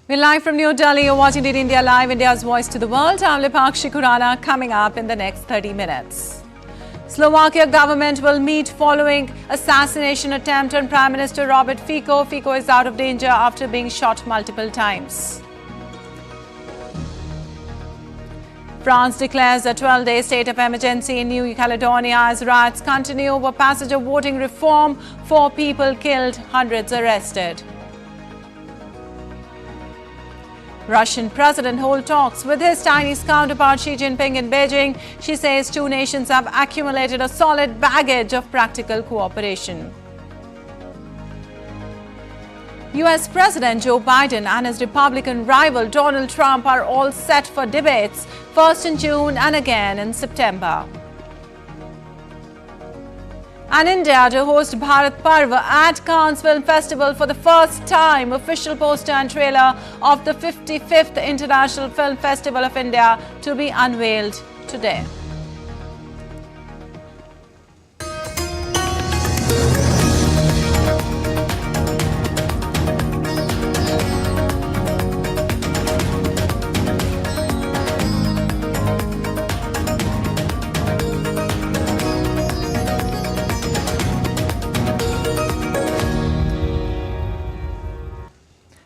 We're live from New Delhi. You're watching DD India Live, India's voice to the world. I'm Lipakshi Khurana. Coming up in the next 30 minutes. Slovakia government will meet following assassination attempt on Prime Minister Robert Fico. Fico is out of danger after being shot multiple times. France declares a 12-day state of emergency in New Caledonia as riots continue over passage of voting reform. 4 people killed, hundreds arrested. Russian president holds talks with his Chinese counterpart Xi Jinping in Beijing. She says two nations have accumulated a solid baggage of practical cooperation. US President Joe Biden and his Republican rival Donald Trump are all set for debates, first in June and again in September. And India to host Bharat Parva at Cannes Film Festival for the first time. Official poster and trailer of the 55th International Film Festival of India to be unveiled today.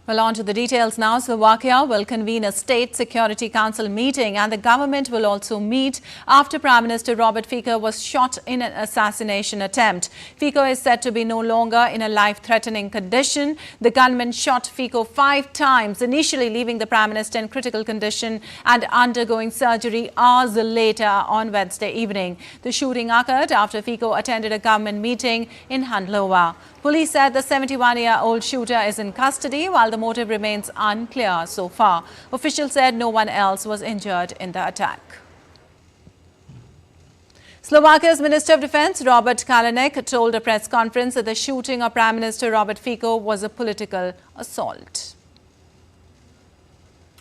Well, on to the details now. Slovakia will convene a State Security Council meeting and the government will also meet after Prime Minister Robert Fico was shot in an assassination attempt. Fico is said to be no longer in a life-threatening condition. The gunman shot Fico 5 times, initially leaving the Prime Minister in critical condition and undergoing surgery hours later on Wednesday evening. The shooting occurred after Fico attended a government meeting in Handlowa. Police said the 71-year-old shooter is in custody while the motive remains unclear so far. Officials said no one else was injured in the attack. Slovakia's Minister of Defense Robert Kalenek told a press conference that the shooting of Prime Minister Robert Fico was a political assault.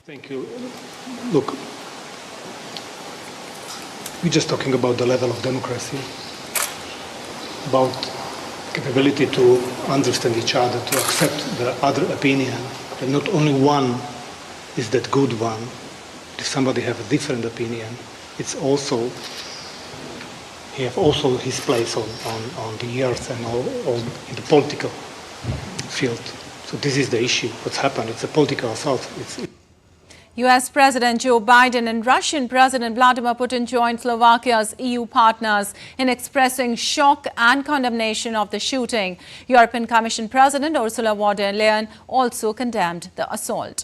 Thank you. Look, we're just talking about the level of democracy, about capability to understand each other, to accept the other opinion, that not only one is that good one. If somebody have a different opinion, it's also, he have also his place on the earth and all in the political field. So this is the issue, what's happened. It's a political assault. US President Joe Biden and Russian President Vladimir Putin joined Slovakia's EU partners in expressing shock and condemnation of the shooting. European Commission President Ursula von der Leyen also condemned the assault.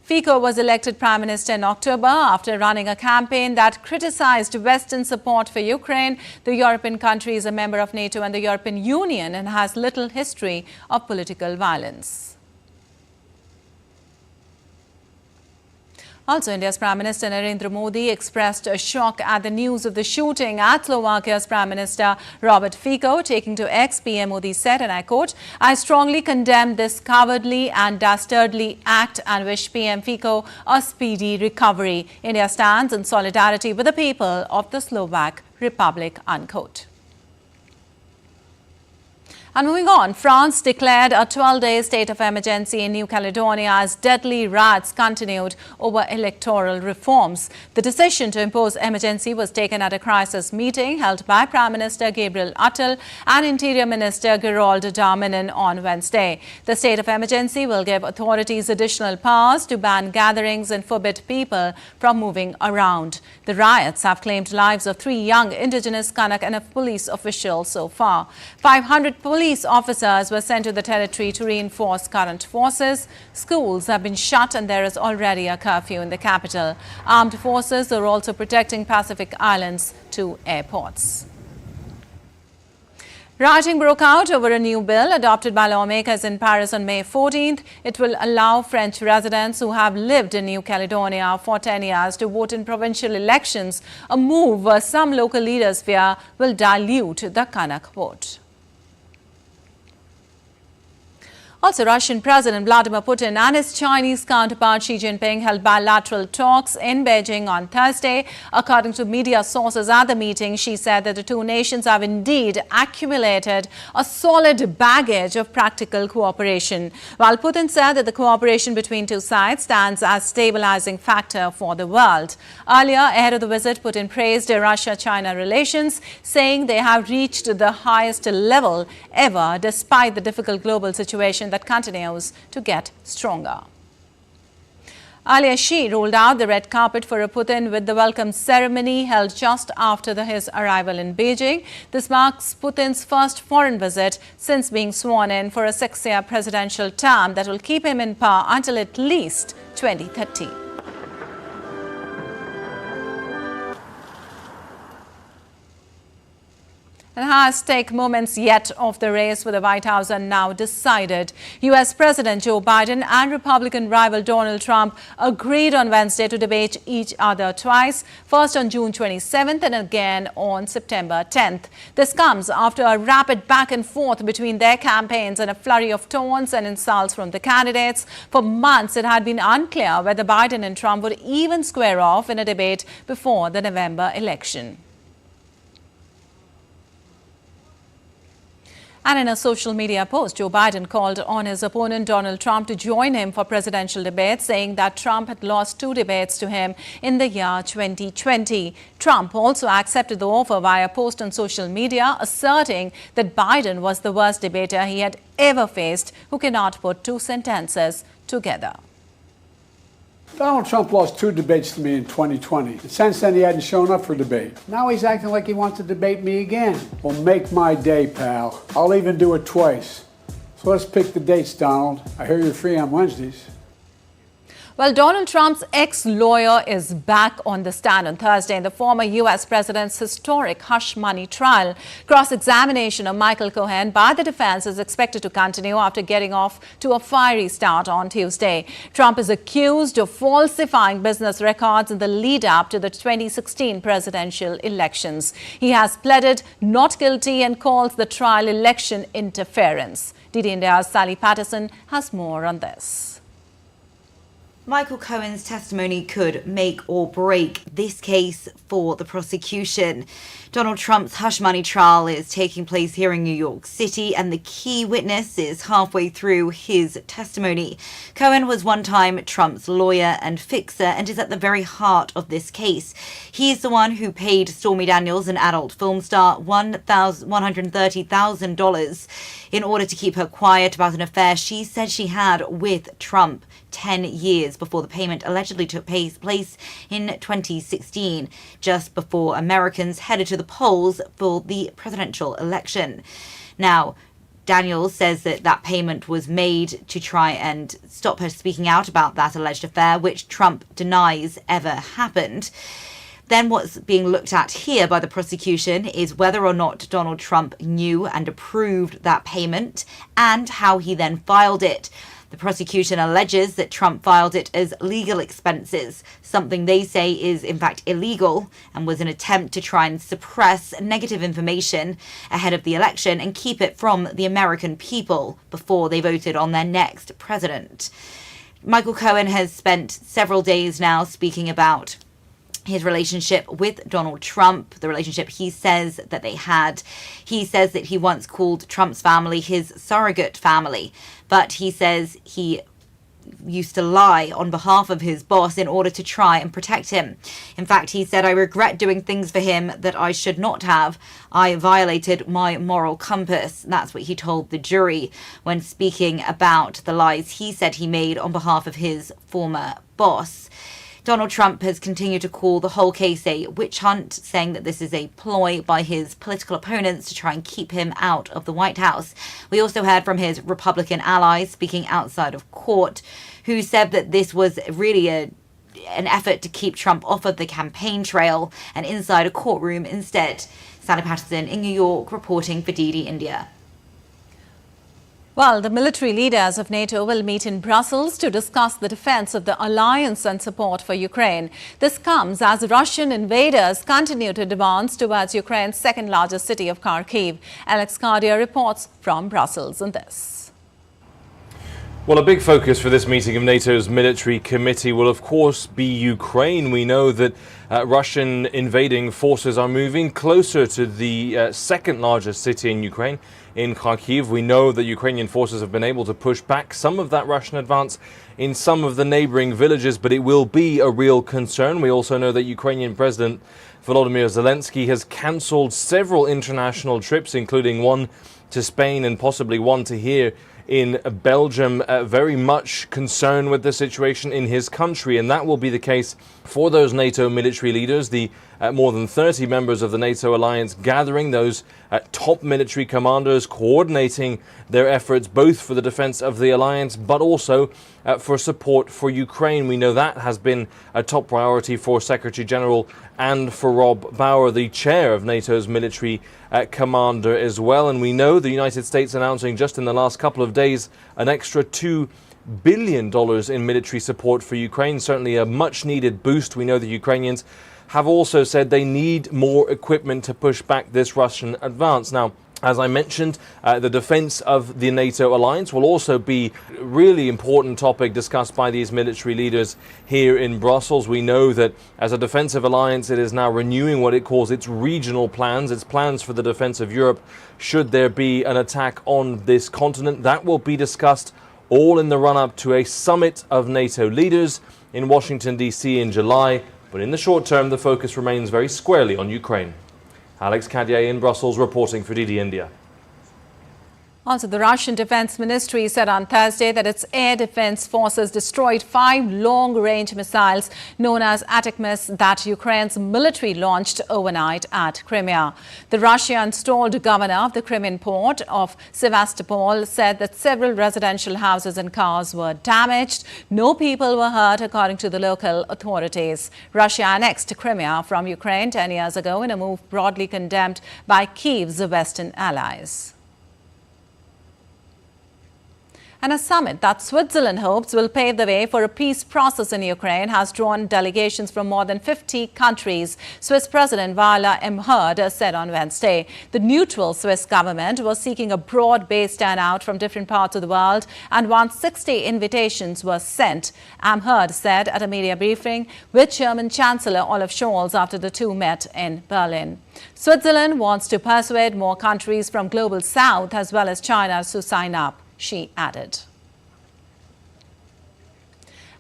Fico was elected Prime Minister in October after running a campaign that criticized Western support for Ukraine. The European country is a member of NATO and the European Union and has little history of political violence. Also, India's Prime Minister Narendra Modi expressed a shock at the news of the shooting at Slovakia's Prime Minister Robert Fico. Taking to X, PM Modi said, and I quote, "I strongly condemn this cowardly and dastardly act and wish PM Fico a speedy recovery. India stands in solidarity with the people of the Slovak Republic," unquote. And moving on, France declared a 12-day state of emergency in New Caledonia as deadly riots continued over electoral reforms. The decision to impose emergency was taken at a crisis meeting held by Prime Minister Gabriel Attal and Interior Minister Gerald Darmanin on Wednesday. The state of emergency will give authorities additional powers to ban gatherings and forbid people from moving around. The riots have claimed lives of 3 young indigenous Kanak and a police official so far. 500 police officers were sent to the territory to reinforce current forces. Schools have been shut and there is already a curfew in the capital. Armed forces are also protecting Pacific Islands 2 airports. Rioting broke out over a new bill adopted by lawmakers in Paris on May 14th. It will allow French residents who have lived in New Caledonia for 10 years to vote in provincial elections, a move some local leaders fear will dilute the Kanak vote. Also, Russian President Vladimir Putin and his Chinese counterpart Xi Jinping held bilateral talks in Beijing on Thursday. According to media sources at the meeting, Xi said that the two nations have indeed accumulated a solid baggage of practical cooperation, while Putin said that the cooperation between two sides stands as a stabilizing factor for the world. Earlier, ahead of the visit, Putin praised Russia-China relations, saying they have reached the highest level ever despite the difficult global situation that continues to get stronger. Earlier, Xi rolled out the red carpet for Putin with the welcome ceremony held just after his arrival in Beijing. This marks Putin's first foreign visit since being sworn in for a 6-year presidential term that will keep him in power until at least 2030. The high-stake moments yet of the race for the White House are now decided. U.S. President Joe Biden and Republican rival Donald Trump agreed on Wednesday to debate each other twice, first on June 27th and again on September 10th. This comes after a rapid back and forth between their campaigns and a flurry of taunts and insults from the candidates. For months, it had been unclear whether Biden and Trump would even square off in a debate before the November election. And in a social media post, Joe Biden called on his opponent Donald Trump to join him for presidential debates, saying that Trump had lost 2 debates to him in the year 2020. Trump also accepted the offer via a post on social media, asserting that Biden was the worst debater he had ever faced, who cannot put 2 sentences together. Donald Trump lost 2 debates to me in 2020. And since then, he hadn't shown up for debate. Now he's acting like he wants to debate me again. Well, make my day, pal. I'll even do it twice. So let's pick the dates, Donald. I hear you're free on Wednesdays. Well, Donald Trump's ex-lawyer is back on the stand on Thursday in the former U.S. president's historic hush money trial. Cross-examination of Michael Cohen by the defense is expected to continue after getting off to a fiery start on Tuesday. Trump is accused of falsifying business records in the lead-up to the 2016 presidential elections. He has pleaded not guilty and calls the trial election interference. DD India's Sally Patterson has more on this. Michael Cohen's testimony could make or break this case for the prosecution. Donald Trump's hush money trial is taking place here in New York City, and the key witness is halfway through his testimony. Cohen was one time Trump's lawyer and fixer and is at the very heart of this case. He's the one who paid Stormy Daniels, an adult film star, $130,000 in order to keep her quiet about an affair she said she had with Trump 10 years before the payment allegedly took place in 2016, just before Americans headed to the polls for the presidential election. Now, Daniels says that that payment was made to try and stop her speaking out about that alleged affair, which Trump denies ever happened. Then what's being looked at here by the prosecution is whether or not Donald Trump knew and approved that payment and how he then filed it. The prosecution alleges that Trump filed it as legal expenses, something they say is in fact illegal and was an attempt to try and suppress negative information ahead of the election and keep it from the American people before they voted on their next president. Michael Cohen has spent several days now speaking about his relationship with Donald Trump, the relationship he says that they had. He says that he once called Trump's family his surrogate family, but he says he used to lie on behalf of his boss in order to try and protect him. In fact, he said, "I regret doing things for him that I should not have. I violated my moral compass." That's what he told the jury when speaking about the lies he said he made on behalf of his former boss. Donald Trump has continued to call the whole case a witch hunt, saying that this is a ploy by his political opponents to try and keep him out of the White House. We also heard from his Republican allies speaking outside of court, who said that this was really an effort to keep Trump off of the campaign trail and inside a courtroom instead. Sally Patterson in New York reporting for DD India. Well, the military leaders of NATO will meet in Brussels to discuss the defense of the alliance and support for Ukraine. This comes as Russian invaders continue to advance towards Ukraine's second-largest city of Kharkiv. Alex Cardia reports from Brussels on this. Well, a big focus for this meeting of NATO's military committee will, of course, be Ukraine. We know that Russian invading forces are moving closer to the second largest city in Ukraine, in Kharkiv. We know that Ukrainian forces have been able to push back some of that Russian advance in some of the neighboring villages, but it will be a real concern. We also know that Ukrainian President Volodymyr Zelensky has cancelled several international trips, including one to Spain and possibly one to here in Belgium, very much concerned with the situation in his country. And that will be the case for those NATO military leaders, the more than 30 members of the NATO alliance gathering, those top military commanders coordinating their efforts both for the defense of the alliance but also for support for Ukraine. We know that has been a top priority for Secretary General and for Rob Bauer, the chair of NATO's military commander as well. And we know the United States announcing just in the last couple of days an extra $2 billion in military support for Ukraine, certainly a much needed boost. We know the Ukrainians have also said they need more equipment to push back this Russian advance. Now, as I mentioned, the defense of the NATO alliance will also be a really important topic discussed by these military leaders here in Brussels. We know that as a defensive alliance, it is now renewing what it calls its regional plans, its plans for the defense of Europe should there be an attack on this continent. That will be discussed all in the run-up to a summit of NATO leaders in Washington, D.C. in July. But in the short term, the focus remains very squarely on Ukraine. Alex Cadier in Brussels reporting for DD India. Also, the Russian Defense Ministry said on Thursday that its air defense forces destroyed 5 long-range missiles known as ATACMS that Ukraine's military launched overnight at Crimea. The Russia-installed governor of the Crimean port of Sevastopol said that several residential houses and cars were damaged. No people were hurt, according to the local authorities. Russia annexed Crimea from Ukraine 10 years ago in a move broadly condemned by Kyiv's Western allies. And a summit that Switzerland hopes will pave the way for a peace process in Ukraine has drawn delegations from more than 50 countries, Swiss President Vala Emherd said on Wednesday. The neutral Swiss government was seeking a broad-based turnout from different parts of the world, and 160 invitations were sent, Emherd said at a media briefing with German Chancellor Olaf Scholz after the two met in Berlin. Switzerland wants to persuade more countries from Global South as well as China to sign up, she added.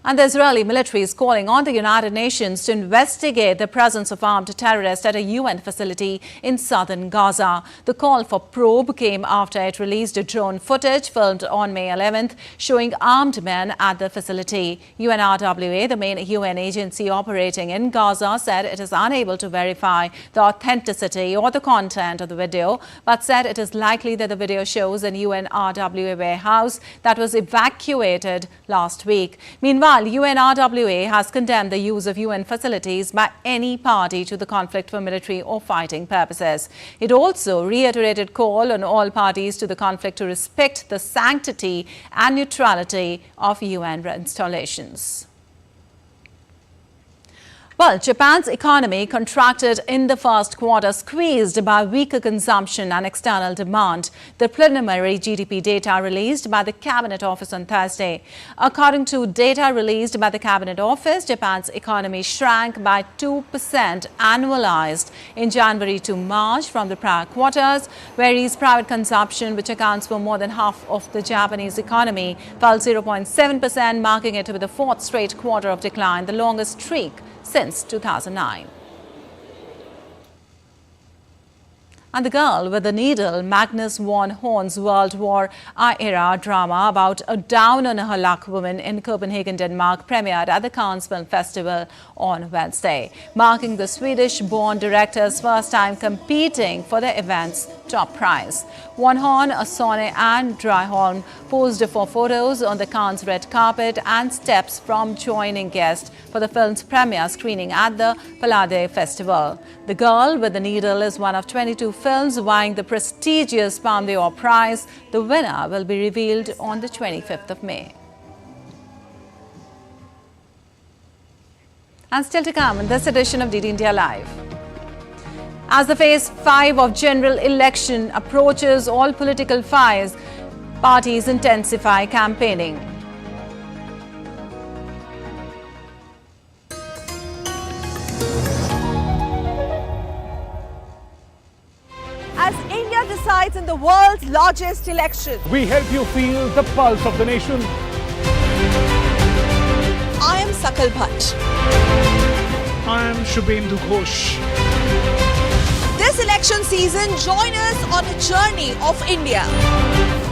And the Israeli military is calling on the United Nations to investigate the presence of armed terrorists at a UN facility in southern Gaza. The call for probe came after it released drone footage filmed on May 11th showing armed men at the facility. UNRWA, the main UN agency operating in Gaza, said it is unable to verify the authenticity or the content of the video, but said it is likely that the video shows an UNRWA warehouse that was evacuated last week. Meanwhile, UNRWA has condemned the use of UN facilities by any party to the conflict for military or fighting purposes. It also reiterated call on all parties to the conflict to respect the sanctity and neutrality of UN installations. Well, Japan's economy contracted in the first quarter, squeezed by weaker consumption and external demand. The preliminary GDP data released by the Cabinet Office on Thursday. According to data released by the Cabinet Office, Japan's economy shrank by 2% annualized in January to March from the prior quarters, whereas private consumption, which accounts for more than half of the Japanese economy, fell 0.7%, marking it with the fourth straight quarter of decline, the longest streak since 2009. And The Girl with the Needle, Magnus von Horn's World War era drama about a down-on-her-luck woman in Copenhagen, Denmark, premiered at the Cannes Film Festival on Wednesday, marking the Swedish-born director's first time competing for the event's top prize. Von Horn, Sonne and Dryholm posed for photos on the Cannes red carpet and steps from joining guests for the film's premiere screening at the Pallade Festival. The Girl with the Needle is one of 22 films vying the prestigious Palme d'Or prize. The winner will be revealed on the 25th of May. And still to come in this edition of DD India Live. As the phase 5 of general election approaches, all political fires, parties intensify campaigning. in the world's largest election. We help you feel the pulse of the nation. I am Sakal Bhatt. I am Shubhendu Ghosh. This election season, join us on a journey of India.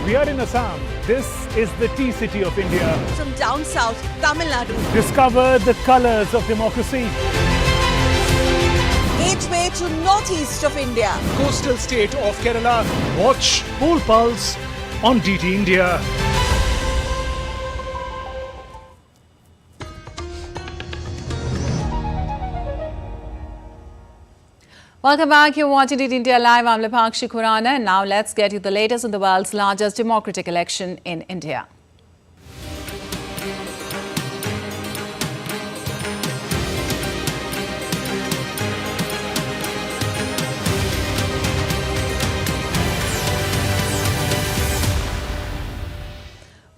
We are in Assam. This is the tea city of India. From down south, Tamil Nadu. Discover the colors of democracy. Gateway to northeast of India. Coastal state of Kerala. Watch Poll Pulse on DT India. Welcome back. You're watching it India Live. I'm Lipakshi Khurana. And now let's get you the latest in the world's largest democratic election in India.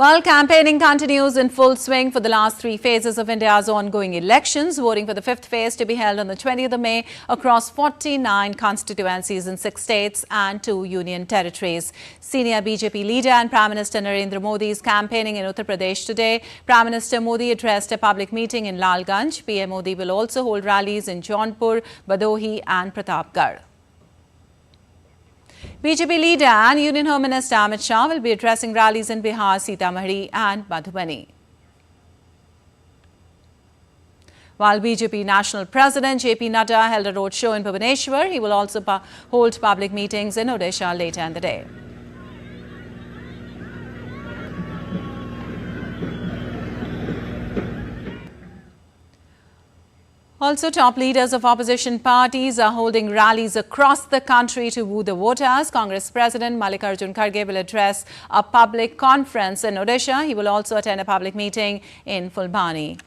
While campaigning continues in full swing for the last three phases of India's ongoing elections, voting for the fifth phase to be held on the 20th of May across 49 constituencies in 6 states and 2 union territories. Senior BJP leader and Prime Minister Narendra Modi is campaigning in Uttar Pradesh today. Prime Minister Modi addressed a public meeting in Lalganj. PM Modi will also hold rallies in Jaunpur, Bhadohi and Pratapgarh. BJP leader and Union Home Minister Amit Shah will be addressing rallies in Bihar, Sitamarhi and Madhubani. While BJP National President JP Nadda held a roadshow in Bhubaneswar, he will also hold public meetings in Odisha later in the day. Also, top leaders of opposition parties are holding rallies across the country to woo the voters. Congress President Mallikarjun Kharge will address a public conference in Odisha. He will also attend a public meeting in Fulbani.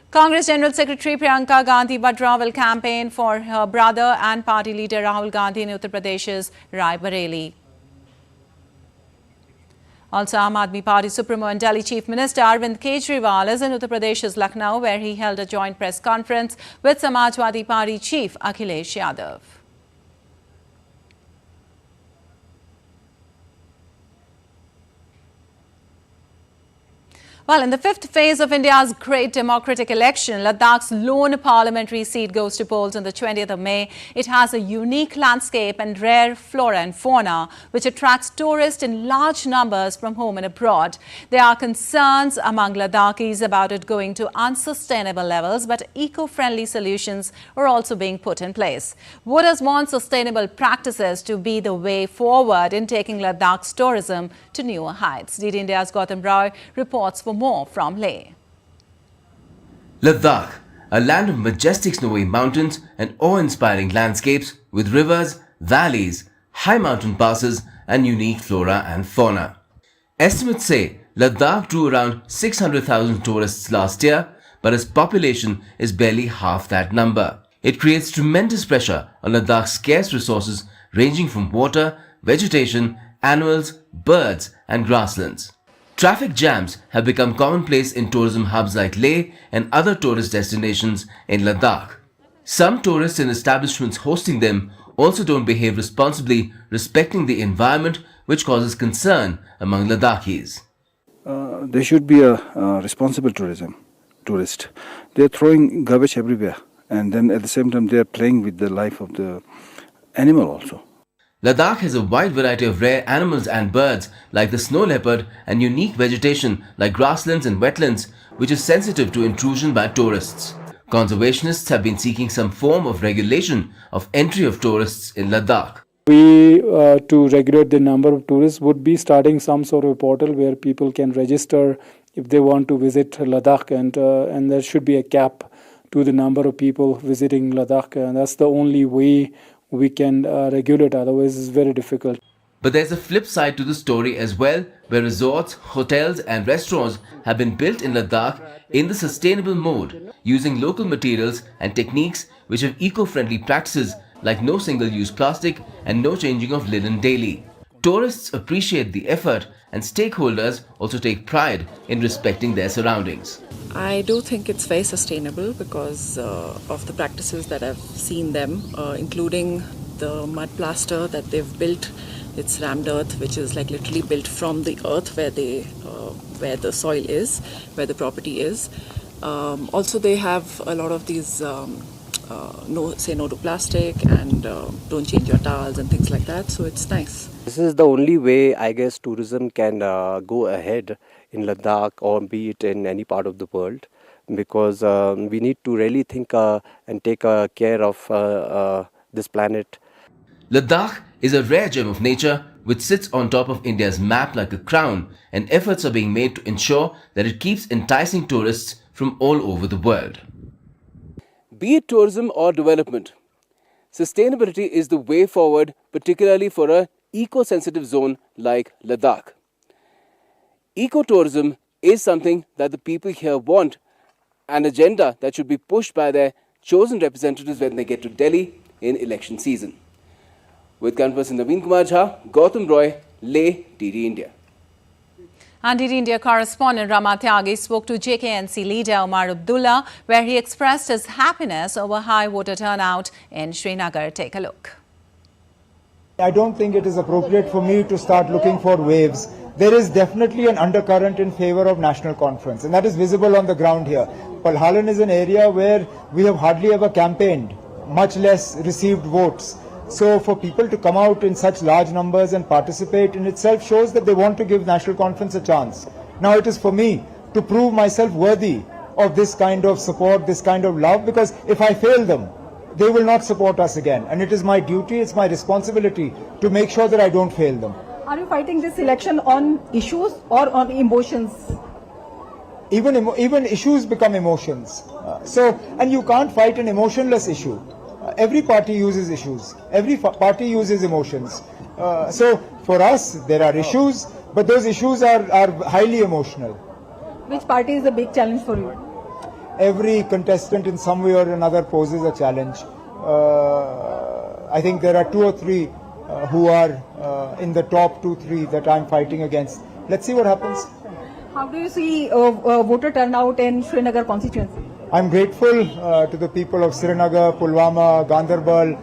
Congress General Secretary Priyanka Gandhi Vadra will campaign for her brother and party leader Rahul Gandhi in Uttar Pradesh's Rai Bareli. Also, Aam Aadmi Party Supremo and Delhi Chief Minister Arvind Kejriwal is in Uttar Pradesh's Lucknow, where he held a joint press conference with Samajwadi Party Chief Akhilesh Yadav. Well, in the fifth phase of India's great democratic election, Ladakh's lone parliamentary seat goes to polls on the 20th of May. It has a unique landscape and rare flora and fauna, which attracts tourists in large numbers from home and abroad. There are concerns among Ladakhis about it going to unsustainable levels, but eco-friendly solutions are also being put in place. Voters want sustainable practices to be the way forward in taking Ladakh's tourism to newer heights. DD India's Gautam Roy reports for more from Leh. Ladakh, a land of majestic snowy mountains and awe-inspiring landscapes with rivers, valleys, high mountain passes and unique flora and fauna. Estimates say Ladakh drew around 600,000 tourists last year, but its population is barely half that number. It creates tremendous pressure on Ladakh's scarce resources ranging from water, vegetation, animals, birds and grasslands. Traffic jams have become commonplace in tourism hubs like Leh and other tourist destinations in Ladakh. Some tourists and establishments hosting them also don't behave responsibly, respecting the environment, which causes concern among Ladakhis. There should be a responsible tourist. They're throwing garbage everywhere, and then at the same time they're playing with the life of the animal also. Ladakh has a wide variety of rare animals and birds like the snow leopard and unique vegetation like grasslands and wetlands, which is sensitive to intrusion by tourists. Conservationists have been seeking some form of regulation of entry of tourists in Ladakh. We, to regulate the number of tourists, would be starting some sort of a portal where people can register if they want to visit Ladakh, and there should be a cap to the number of people visiting Ladakh, and that's the only way we can regulate, otherwise it's very difficult. But there's a flip side to the story as well, where resorts, hotels and restaurants have been built in Ladakh in the sustainable mode, using local materials and techniques which have eco-friendly practices like no single-use plastic and no changing of linen daily. Tourists appreciate the effort and stakeholders also take pride in respecting their surroundings. I do think it's very sustainable because of the practices that I've seen them, including the mud plaster that they've built. It's rammed earth, which is like literally built from the earth where the soil is, where the property is. Also, they have a lot of these no to plastic and don't change your towels and things like that. So it's nice. This is the only way, I guess, tourism can go ahead in Ladakh or be it in any part of the world, because we need to really think and take care of this planet. Ladakh is a rare gem of nature which sits on top of India's map like a crown, and efforts are being made to ensure that it keeps enticing tourists from all over the world. Be it tourism or development, sustainability is the way forward, particularly for a eco-sensitive zone like Ladakh. Ecotourism is something that the people here want, an agenda that should be pushed by their chosen representatives when they get to Delhi in election season. With Conference Naveen Kumar Jha, Gautam Roy, Leh, DD India. And DD India correspondent Rama Tyagi spoke to JKNC leader Omar Abdullah, where he expressed his happiness over high voter turnout in Srinagar. Take a look. I don't think it is appropriate for me to start looking for waves. There is definitely an undercurrent in favor of national conference, and that is visible on the ground here. Palhalan is an area where we have hardly ever campaigned, much less received votes. So for people to come out in such large numbers and participate in itself shows that they want to give national conference a chance. Now it is for me to prove myself worthy of this kind of support, this kind of love, because if I fail them, they will not support us again. And it is my duty, it's my responsibility to make sure that I don't fail them. Are you fighting this election on issues or on emotions? Even issues become emotions. And you can't fight an emotionless issue. Every party uses issues. Every party uses emotions. So for us, there are issues, but those issues are highly emotional. Which party is a big challenge for you? Every contestant in some way or another poses a challenge. I think there are 2 or 3 who are in the top 2-3 that I'm fighting against. Let's see what happens. How do you see voter turnout in Srinagar constituency? I'm grateful to the people of Srinagar, Pulwama, Ganderbal,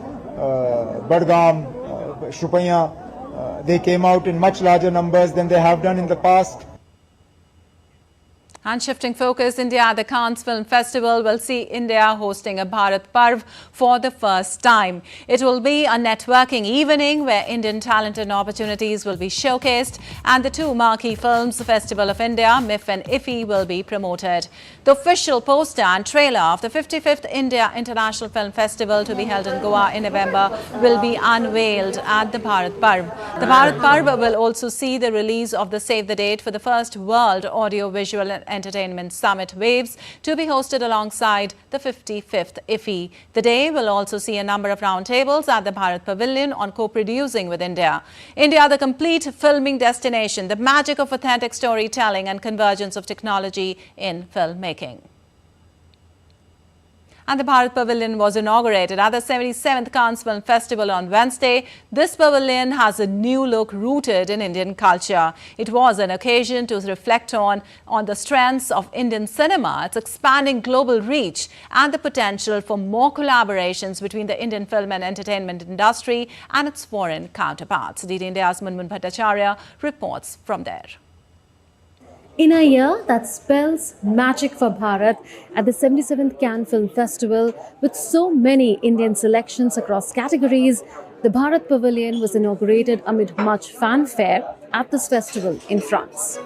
Badgam, Shupanya. They came out in much larger numbers than they have done in the past. And shifting focus, India at the Cannes Film Festival will see India hosting a Bharat Parv for the first time. It will be a networking evening where Indian talent and opportunities will be showcased, and the 2 marquee films, the Festival of India, MIF and IFFI, will be promoted. The official poster and trailer of the 55th India International Film Festival, to be held in Goa in November, will be unveiled at the Bharat Parv. The Bharat Parv will also see the release of the Save the Date for the first World Audio-Visual and Entertainment Summit Waves, to be hosted alongside the 55th IFFI. The day will also see a number of roundtables at the Bharat Pavilion on co-producing with India. India, the complete filming destination, the magic of authentic storytelling and convergence of technology in filmmaking. And the Bharat Pavilion was inaugurated at the 77th Cannes Film Festival on Wednesday. This pavilion has a new look rooted in Indian culture. It was an occasion to reflect on the strengths of Indian cinema, its expanding global reach, and the potential for more collaborations between the Indian film and entertainment industry and its foreign counterparts. DD India's Munmun Bhattacharya reports from there. In a year that spells magic for Bharat at the 77th Cannes Film Festival, with so many Indian selections across categories, the Bharat Pavilion was inaugurated amid much fanfare at this festival in France.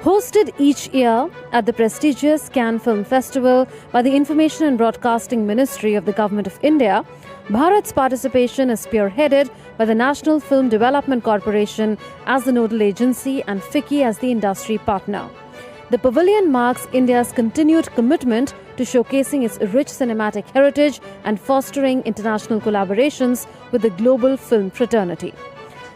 Hosted each year at the prestigious Cannes Film Festival by the Information and Broadcasting Ministry of the Government of India, Bharat's participation is spearheaded by the National Film Development Corporation as the nodal agency and FICCI as the industry partner. The pavilion marks India's continued commitment to showcasing its rich cinematic heritage and fostering international collaborations with the global film fraternity.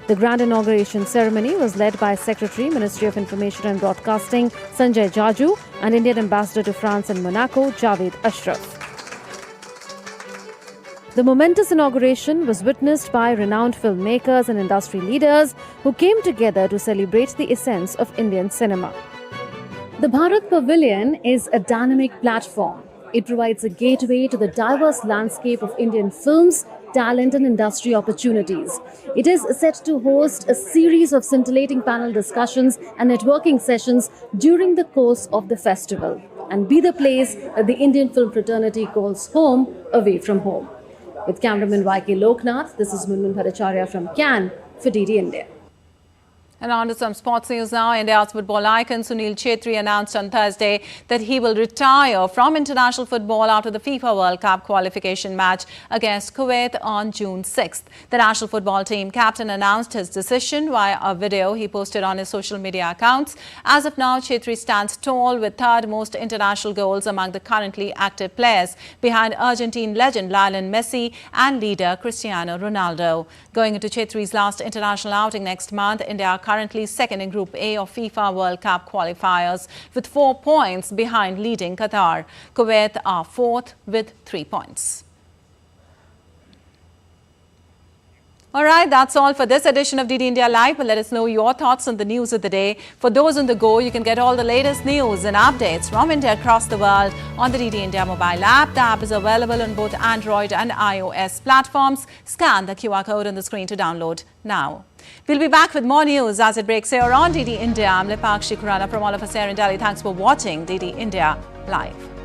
The grand inauguration ceremony was led by Secretary, Ministry of Information and Broadcasting Sanjay Jaju and Indian Ambassador to France and Monaco, Javed Ashraf. The momentous inauguration was witnessed by renowned filmmakers and industry leaders who came together to celebrate the essence of Indian cinema. The Bharat Pavilion is a dynamic platform. It provides a gateway to the diverse landscape of Indian films, talent and industry opportunities. It is set to host a series of scintillating panel discussions and networking sessions during the course of the festival and be the place that the Indian film fraternity calls home away from home. With cameraman YK Loknath, this is Munmun Bhattacharya from Cannes for DD India. And on to some sports news now. India's football icon Sunil Chhetri announced on Thursday that he will retire from international football after the FIFA World Cup qualification match against Kuwait on June 6th. The national football team captain announced his decision via a video he posted on his social media accounts. As of now, Chhetri stands tall with third most international goals among the currently active players, behind Argentine legend Lionel Messi and leader Cristiano Ronaldo. Going into Chhetri's last international outing next month, India are currently second in Group A of FIFA World Cup qualifiers with 4 points behind leading Qatar. Kuwait are fourth with 3 points. All right, that's all for this edition of DD India Live. But let us know your thoughts on the news of the day. For those on the go, you can get all the latest news and updates from India across the world on the DD India mobile app. The app is available on both Android and iOS platforms. Scan the QR code on the screen to download now. We'll be back with more news as it breaks here on DD India. I'm Lipakshi Khurana from all of us here in Delhi. Thanks for watching DD India Live.